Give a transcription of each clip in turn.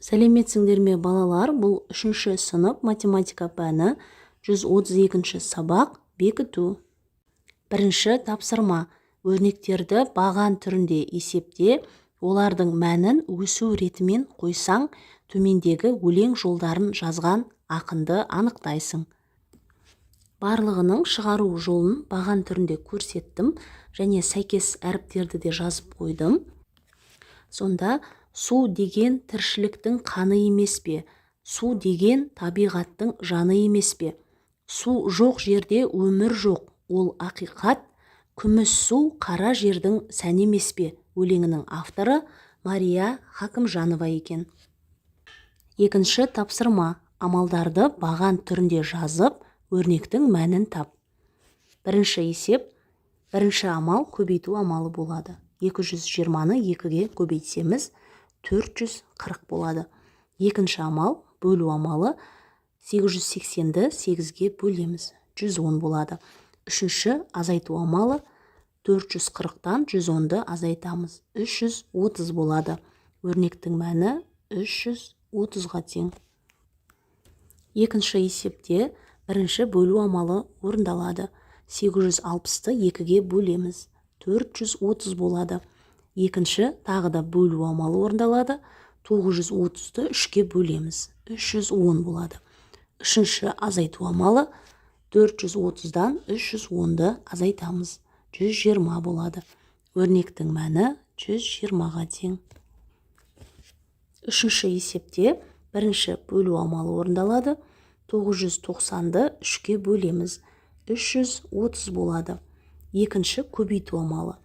Сәлеметсіңдер ме балалар, бұл 3-ші сынып математика пәні 132-ші сабақ бекіту. Бірінші тапсырма. Өрнектерді баған түрінде есепте, олардың мәнін өсу ретімен қойсаң, төмендегі өлең жолдарын жазған ақынды анықтайсың. Барлығының шығару жолын баған түрінде көрсеттім, және сәйкес әріптерді де жазып қойдым. Сонда су деген тіршіліктің қаны емес пе? Су деген табиғаттың жаны емес пе? Су жоқ жерде өмір жоқ, ол ақиқат. Күміс су қара жердің сәні емес пе? Өлеңінің авторы Мария Хакімжанова екен. Екінші тапсырма. Амалдарды баған түрінде жазып, өрнектің мәнін тап. Бірінші есеп. Бірінші амал көбейту амалы болады. 220-ны 2-ге көбейтсеміз 440 болады. Екінші амал бөлу амалы. 880-ді 8-ге бөлеміз. 110 болады. Үшінші азайту амалы. 440-тан 110-ды азайтамыз. 330 болады. Өрнектің мәні 330-ға тең. Екінші есепте бірінші бөлу амалы орындалады. 860-ты 2-ге бөлеміз. 430 болады. Екінші тағы да бөлу амалы орындалады. 930-ты 3-ге бөлеміз. 310 болады. Үшінші азайту амалы. 430-дан 310-ды азайтамыз. 120 болады. Өрнектің мәні 120-ға тең. Үшінші есепте бірінші бөлу амалы орындалады. 990-ды 3-ге бөлеміз. 330 болады. Екінші көбейту амалы.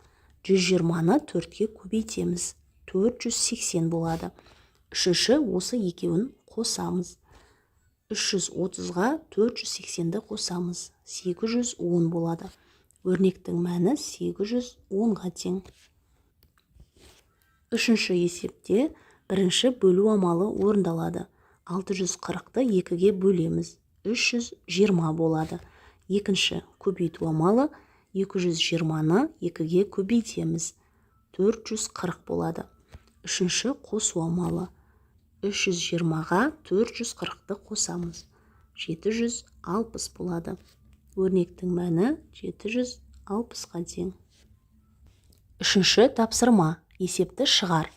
120-ны 4-ге көбейтеміз. 480 болады. Үшінші осы екеуін қосамыз. 330-ға 480-ді қосамыз. 810 болады. Өрнектің мәні 810-ға тең. Үшінші есепте бірінші бөлу амалы орындалады. 640-ты 2-ге бөлеміз. 320 болады. Екінші көбейту амалы. 220-ны 2-ге көбейтеміз. 440 болады. Үшінші қосу амалы. 320-ға 440-ты қосамыз. 760 болады. Өрнектің мәні 760-ға тең. Үшінші тапсырма. Есепті шығар.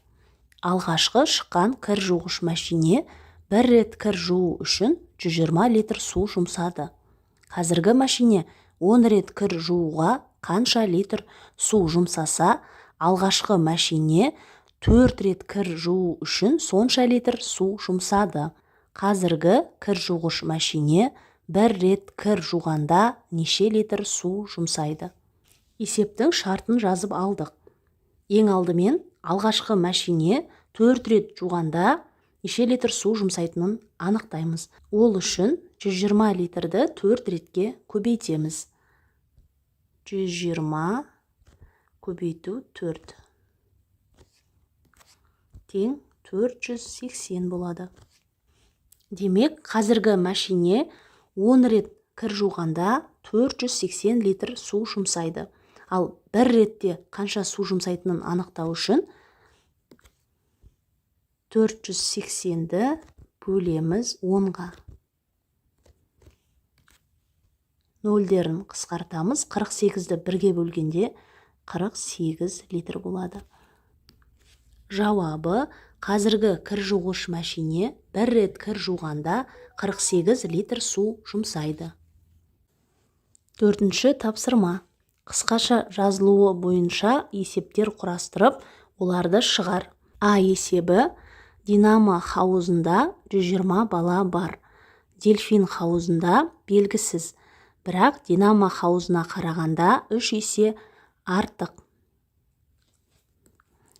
Алғашқы шыққан кір жуғыш мәшине бір рет кір жуу үшін 120 литр су жұмсады. Қазіргі мәшине 10 рет кір жууға қанша литр су жұмсаса, алғашқы мәшине 4 рет кір жуу үшін сонша литр су жұмсады. Қазіргі кір жуғыш мәшине бір рет кір жуғанда неше литр су жұмсайды? Есептің шартын жазып алдық. Ең алдымен алғашқы мәшине 4 рет жуғанда неше литр су жұмсайтынын анықтаймыз. Ол үшін 120 литрді 4 ретке көбейтеміз. 120 көбейту 4. Тең 480 болады. Демек, қазіргі мәшине 10 рет кір жуғанда 480 литр су жұмсайды. Ал бір ретте қанша су жұмсайтынын анықтау үшін 480-ді бөлеміз 10-ға. Нөлдерін қысқартамыз. 48-ді 1-ге бөлгенде 48 литр болады. Жауабы: қазіргі кір жуғыш мәшине бір рет кір жуғанда 48 литр су жұмсайды. Төртінші тапсырма. Қысқаша жазылуы бойынша есептер құрастырып, оларды шығар. А есебі: Динамо хауызында 120 бала бар. Дельфин хауызында белгісіз. Бірақ Динамо хауызына қарағанда 3 есе артық.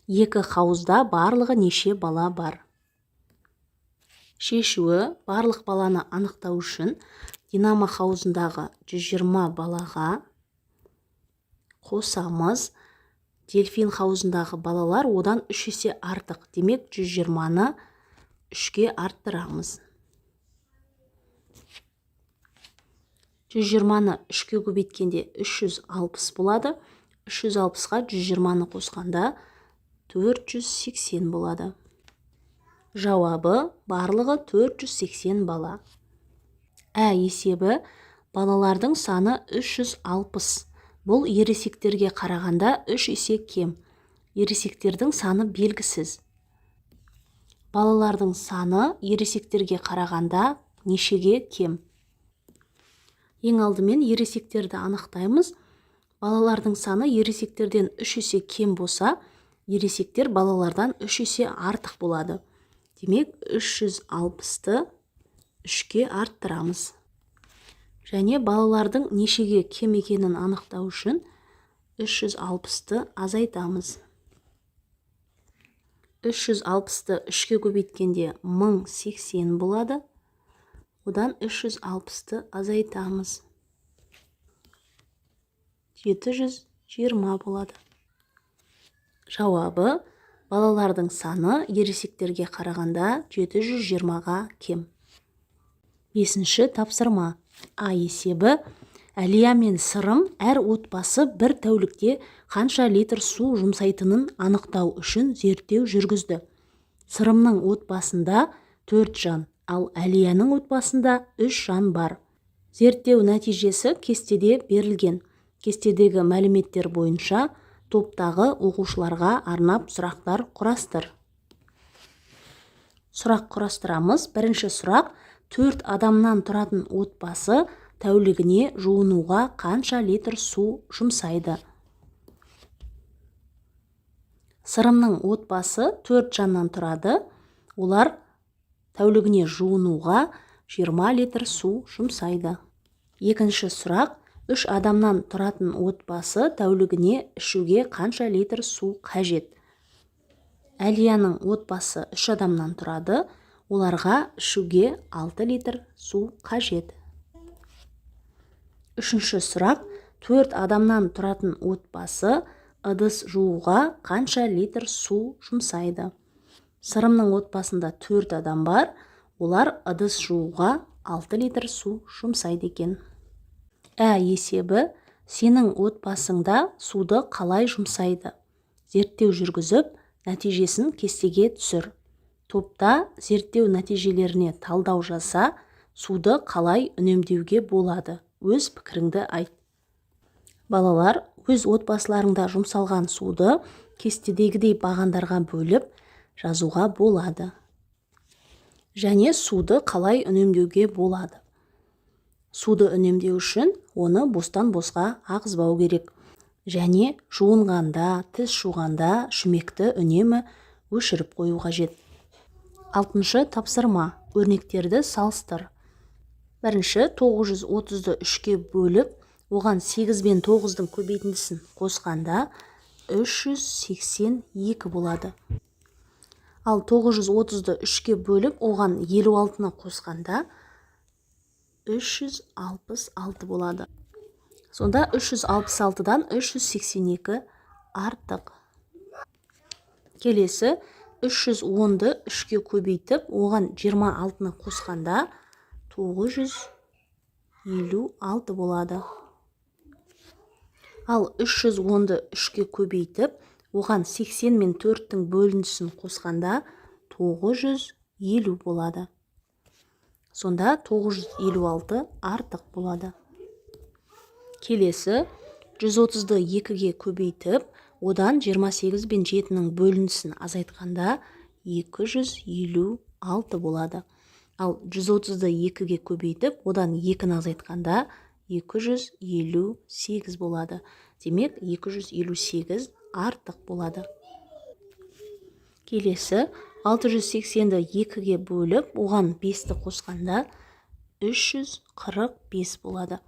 Екі хауызда барлығы неше бала бар? Шешуі: барлық баланы анықтау үшін Динамо хауызындағы 120 балаға қосамыз. Дельфин хауызындағы балалар одан 3 есе артық. Демек, 120-ны 3-ге арттырамыз. 120-ны 3-ге көбейткенде 360 болады. 360-ға 120-ны қосқанда 480 болады. Жауабы барлығы 480 бала. Есебі балалардың саны 360. Бұл ересектерге қарағанда 3 есе кем. Ересектердің саны белгісіз. Балалардың саны ересектерге қарағанда нешеге кем? Ең алдымен ересектерді анықтаймыз. Балалардың саны ересектерден 3 есе кем болса, ересектер балалардан 3 есе артық болады. Демек, 360-ты 3-ке арттырамыз. Және балалардың нешеге кем екенін анықтау үшін 360-ты азайтамыз. 360-ты 3-ке көбейткенде 1080 болады. Одан 360-ты азайтамыз. 720 болады. Жауабы балалардың саны ересектерге қарағанда 720-ға кем. 5-ші тапсырма. Есебі Әлия мен Сырым әр отбасы бір тәулікте қанша литр су жұмсайтынын анықтау үшін зерттеу жүргізді. Сырымның отбасында 4 жан, ал Әлияның отбасында 3 жан бар. Зерттеу нәтижесі кестеде берілген. Кестедегі мәліметтер бойынша топтағы оқушыларға арнап сұрақтар құрастыр. Сұрақ құрастырамыз. Бірінші сұрақ: 4 адамнан тұратын отбасы тәулігіне жуынуға қанша литр су жұмсайды? Сырымның отбасы 4 жаннан тұрады. Олар тәулігіне жуынуға 20 литр су жұмсайды. Екінші сұрақ: 3 адамнан тұратын отбасы тәулігіне ішуге қанша литр су қажет? Әлияның отбасы 3 адамнан тұрады. Оларға ішуге 6 литр су қажет. Үшінші сұрақ: 4 адамнан тұратын отбасы ыдыс жууға қанша литр су жұмсайды? Сырымның отбасында 4 адам бар. Олар ыдыс жууға 6 литр су жұмсайды екен. Есебі сенің отбасыңда суды қалай жұмсайды? Зерттеу жүргізіп, нәтижесін кестеге түсір. Топта зерттеу нәтижелеріне талдау жаса, суды қалай үнемдеуге болады? Өз пікіріңді айт. Балалар, өз отбасыларында жұмсалған суды кестедегідей бағандарға бөліп жазуға болады. Және суды қалай үнемдеуге болады? Суды үнемдеу үшін оны бостан босқа ағызбау керек. Және жуынғанда, тіс жуғанда шүмекті үнемі өшіріп қою қажет. 6-шы тапсырма. Өрнектерді салыстыр. Бірінші: 930-ды 3-ке бөліп, оған 8 бен 9-дың көбейтіндісін қосқанда 382 болады. Ал 930-ды 3-ке бөліп, оған 56-ны қосқанда 366 болады. Сонда 366-дан 382 артық. Келесі: 310-ды 3-ке көбейтіп, оған 26-ны қосқанда 956 болады. Ал 310-ды 3-ке көбейтіп, оған 80 мен 4-тің бөлінісін қосқанда 950 болады. Сонда 956 артық болады. Келесі: 130-ды 2-ге көбейтіп, одан 28 бен 7-нің бөлінісін азайтқанда 256 болады. Ал 130-ды 2-ге көбейтіп, одан 2-ні азайтқанда 258 болады. Демек, 258 артық болады. Келесі: 680-ді 2-ге бөліп, оған 5-ті қосқанда 345 болады.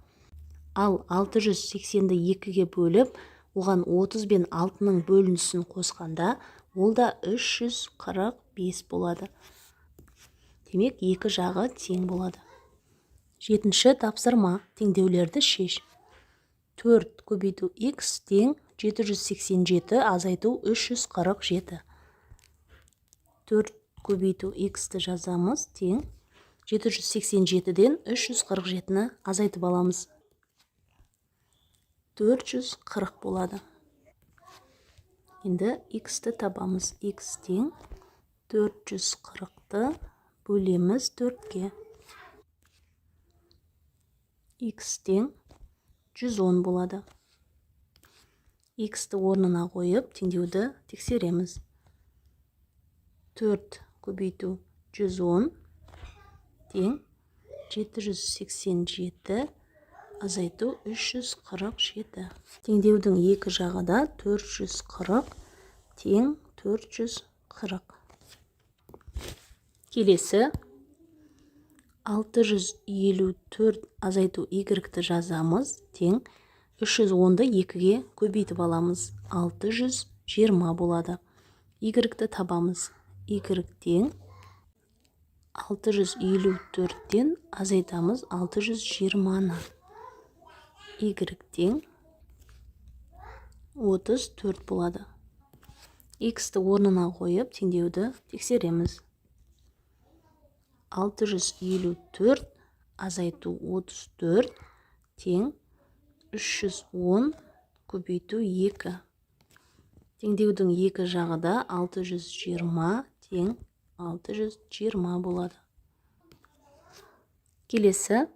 Ал 680-ді 2-ге бөліп, оған 30 бен 6-ның бөлінісін қосқанда, ол да 345 болады. Демек, екі жағы тең болады. 7-ші тапсырма. Теңдеулерді шеш. 4 көбейту x тең 787 азайту 347. 4 көбейту x-ті жазамыз, тең 787-ден 347-ні азайтып аламыз. 440 болады. Енді x-ті табамыз. X тең 440-ты бөлеміз 4-ке. X тең 110 болады. X-ті орнына қойып, теңдеуді тексереміз. 4 көбейту 110 тең 787 азайту 347. Теңдеудің екі жағы да 440 тең 440. Келесі 654 азайту y-ті жазамыз, тең 310-ды 2-ге көбейтіп аламыз, 620 болады. Y-ті табамыз. Y тең 654-тен азайтамыз 620-ны. Y тең 34 болады. X-ті орнына қойып, теңдеуді тексереміз. 654 азайту 34 тең 310 көбейту 2. Теңдеудің екі жағы да 620 тең 620 болады. Келесі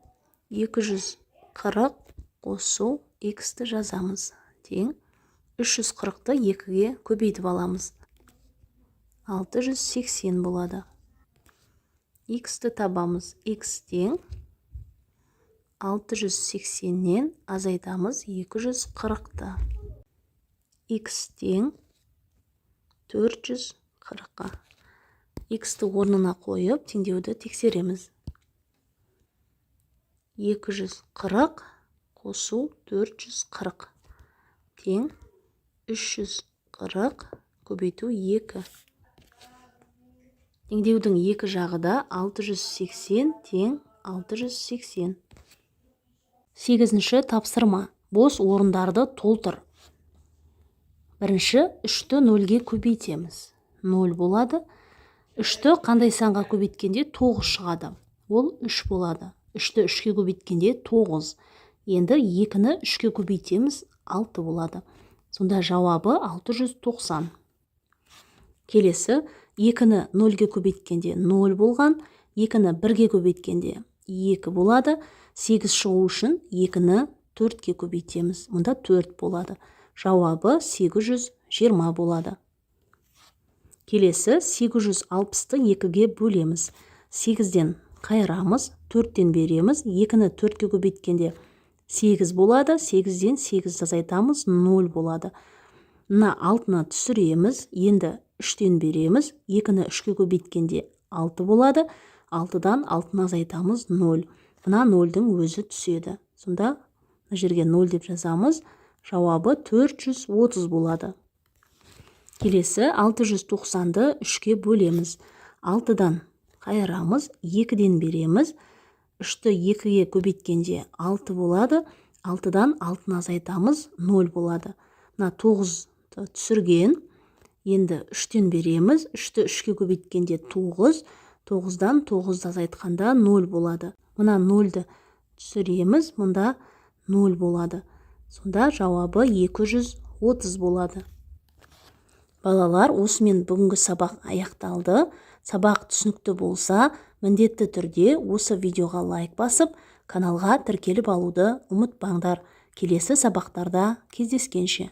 240 қосу x-ті жазамыз. Тең 340-ты 2-ге көбейтіп аламыз. 680 болады. X-ті табамыз. X тең 680-нен азайтамыз 240-ты. X тең 440-қа. X-ті орнына қойып, теңдеуді тексереміз. 240 қосу 440 тең 340 көбейту 2. Теңдеудің екі жағы да 680 тең 680. 8-ші тапсырма. Бос орындарды толтыр. Бірінші 3-ті 0-ге көбейтеміз. 0 болады. 3-ті қандай санға көбейткенде 9 шығады. Ол 3 болады. 3-ті 3-ке көбейткенде 9. Енді 2-ні 3-ке көбейтеміз, 6 болады. Сонда жауабы 690. Келесі 2-ні 0-ге көбейткенде 0 болған, 2-ні 1-ге көбейткенде 2 болады. 8 шығу үшін 2-ні 4-ке көбейтеміз. Мұнда 4 болады. Жауабы 820 болады. Келесі 860-ты 2-ге бөлеміз. 8-ден қайырамыз, 4-тен береміз. 2-ні 4-ке көбейткенде 8 болады. 8-ден 8 азайтамыз, 0 болады. Мына 6-ны түсіреміз. Енді 3-тен береміз. 2-ні 3-ке көбейткенде 6 болады. 6-дан 6-ны азайтамыз, 0. Мына 0-дің өзі түседі. Сонда жерге 0 деп жазамыз. Жауабы 430 болады. Келесі 690-ды 3-ке бөлеміз. 6-дан қайырамыз, 2-ден береміз. 3-ті 2-ге көбейткенде 6 болады. 6-дан 6-ны азайтамыз, 0 болады. Мына 9-ты түсірген. Енді 3-тен береміз. 3-ті 3-ке көбейткенде 9. 9-дан 9-ды азайтқанда 0 болады. Мына 0-ды түсіреміз. Мұнда 0 болады. Сонда жауабы 230 болады. Балалар, осымен бүгінгі сабақ аяқталды. Сабақ түсінікті болса, міндетті түрде осы видеоға лайк басып, каналға тіркеліп алуды ұмытпаңдар. Келесі сабақтарда кездескенше.